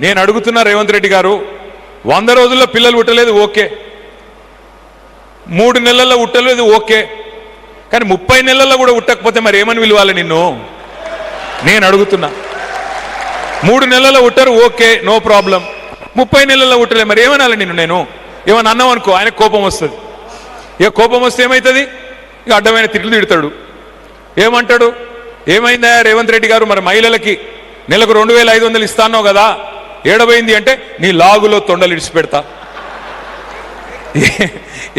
నేను అడుగుతున్నా రేవంత్ రెడ్డి గారు, 100 రోజుల్లో పిల్లలు పుట్టలేదు ఓకే, 3 నెలల్లో పుట్టలేదు ఓకే, కానీ 30 నెలల్లో కూడా పుట్టకపోతే మరి ఏమని పిలవాలి నిన్ను? నేను అడుగుతున్నా. 3 నెలల్లో పుట్టారు ఓకే, నో ప్రాబ్లం, 30 నెలల్లో పుట్టలేదు మరి ఏమనాలి నిన్ను? నేను ఏమన్నా అన్నాం అనుకో ఆయన కోపం వస్తుంది. ఇక కోపం వస్తే ఏమవుతుంది? ఇక అడ్డమైన తిట్లు తిడతాడు. ఏమంటాడు? ఏమైందా రేవంత్ రెడ్డి గారు, మరి మహిళలకి నెలకు 2500 ఇస్తానో కదా, ఏడబోయింది అంటే నీ లాగులో తొండలు ఇడిచిపెడతా.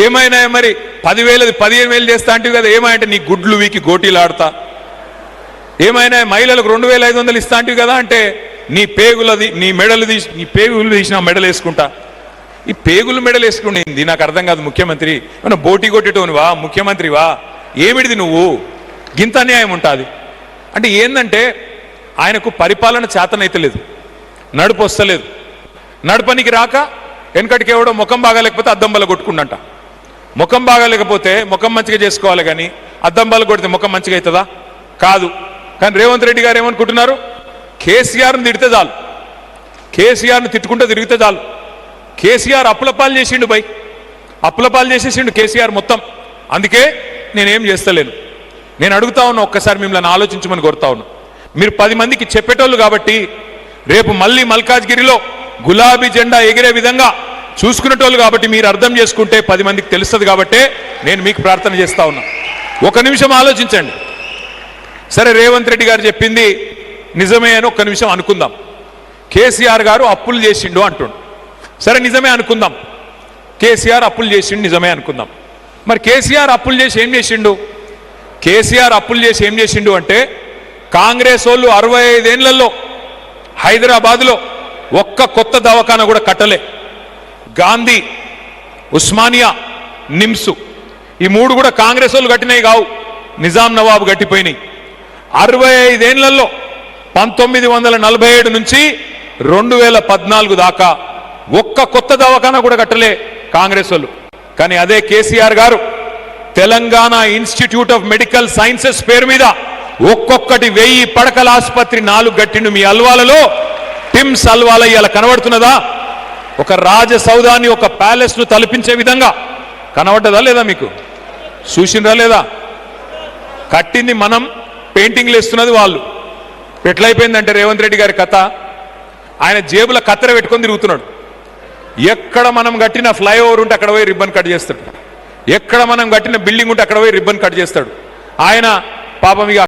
ఏమైనా మరి 10,000 15,000 చేస్తా అంటే కదా, ఏమంటే నీ గుడ్లు వీకి గోటీలు ఆడతా. ఏమైనా మహిళలకు 2500 ఇస్తా అంటే కదా, అంటే నీ పేగులది నీ మెడలు తీసి నీ పేగులు తీసిన మెడలు వేసుకుంటా. ఈ పేగులు మెడలు వేసుకునేది నాకు అర్థం కాదు. ముఖ్యమంత్రి ఏమన్నా బోటీ కొట్టేటోనివా? ముఖ్యమంత్రివా? ఏమిడిది నువ్వు? గింత అన్యాయం ఉంటుంది అంటే ఏందంటే ఆయనకు పరిపాలన చేతనైతే లేదు, నడుపు వస్తలేదు. నడపనికి రాక వెనకటికి ఎవడో ముఖం బాగాలేకపోతే అద్దం బల్ల కొట్టుకుండంట. ముఖం బాగాలేకపోతే ముఖం మంచిగా చేసుకోవాలి, కానీ అద్దం బల్ల కొడితే ముఖం మంచిగా అవుతుందా? కాదు. కానీ రేవంత్ రెడ్డి గారు ఏమనుకుంటున్నారు? కేసీఆర్ని తిడితే చాలు, కేసీఆర్ని తిట్టుకుంటూ తిరిగితే చాలు. కేసీఆర్ అప్పులపాలు చేసిండు, అప్పులపాలు చేసేసిండు కేసీఆర్ మొత్తం. అందుకే నేనేం చేస్తలేను. నేను అడుగుతా ఉన్నా, ఒక్కసారి మిమ్మల్ని ఆలోచించమని కోరుతా ఉన్నా. మీరు 10 మందికి చెప్పేటోళ్ళు కాబట్టి రేపు మళ్ళీ మల్కాజ్గిరిలో గులాబీ జెండా ఎగిరే విధంగా చూసుకునేటోళ్ళు కాబట్టి మీరు అర్థం చేసుకుంటే 10 మందికి తెలుస్తుంది కాబట్టే నేను మీకు ప్రార్థన చేస్తా ఉన్నా. ఒక నిమిషం ఆలోచించండి. సరే రేవంత్ రెడ్డి గారు చెప్పింది నిజమే అని ఒక్క నిమిషం అనుకుందాం. కేసీఆర్ గారు అప్పులు చేసిండు అంటుండు. సరే నిజమే అనుకుందాం, కేసీఆర్ అప్పులు చేసిండు నిజమే అనుకుందాం. మరి కేసీఆర్ అప్పులు చేసి ఏం చేసిండు? కేసీఆర్ అప్పులు చేసి ఏం చేసిండు అంటే, కాంగ్రెస్ వాళ్ళు 65 ఏళ్లలో హైదరాబాద్లో ఒక్క కొత్త దవాఖాన కూడా కట్టలే. గాంధీ, ఉస్మానియా, నిమ్స్ ఈ 3 కూడా కాంగ్రెస్ వాళ్ళు కట్టినవి కావు, నిజాం నవాబు కట్టిపోయినాయి. 65 ఏళ్లలో 1947 నుంచి 2014 దాకా ఒక్క కొత్త దవాఖాన కూడా కట్టలే కాంగ్రెస్ వాళ్ళు. కానీ అదే కేసీఆర్ గారు Telangana institute of medical sciences పేరు మీద ఒక్కొక్కటి 1000 పడకల ఆసుపత్రి 4 గట్టిండు. మీ అల్వాలలో టిమ్స్ అల్వాల ఇలా కనబడుతున్నదా? ఒక రాజసౌధాన్ని, ఒక ప్యాలెస్ ను తలపించే విధంగా కనబడ్డదా లేదా? మీకు చూసినరా లేదా? కట్టింది మనం, పెయింటింగ్లు వేస్తున్నది వాళ్ళు. ఎట్లయిపోయిందంటే రేవంత్ రెడ్డి గారి కథ, ఆయన జేబుల కత్తెర పెట్టుకొని తిరుగుతున్నాడు. ఎక్కడ మనం కట్టిన ఫ్లైఓవర్ ఉంటే అక్కడ పోయి రిబ్బన్ కట్ చేస్తాడు, ఎక్కడ మనం కట్టిన బిల్డింగ్ ఉంటే అక్కడ పోయి రిబ్బన్ కట్ చేస్తాడు. ఆయన పాపం ఇక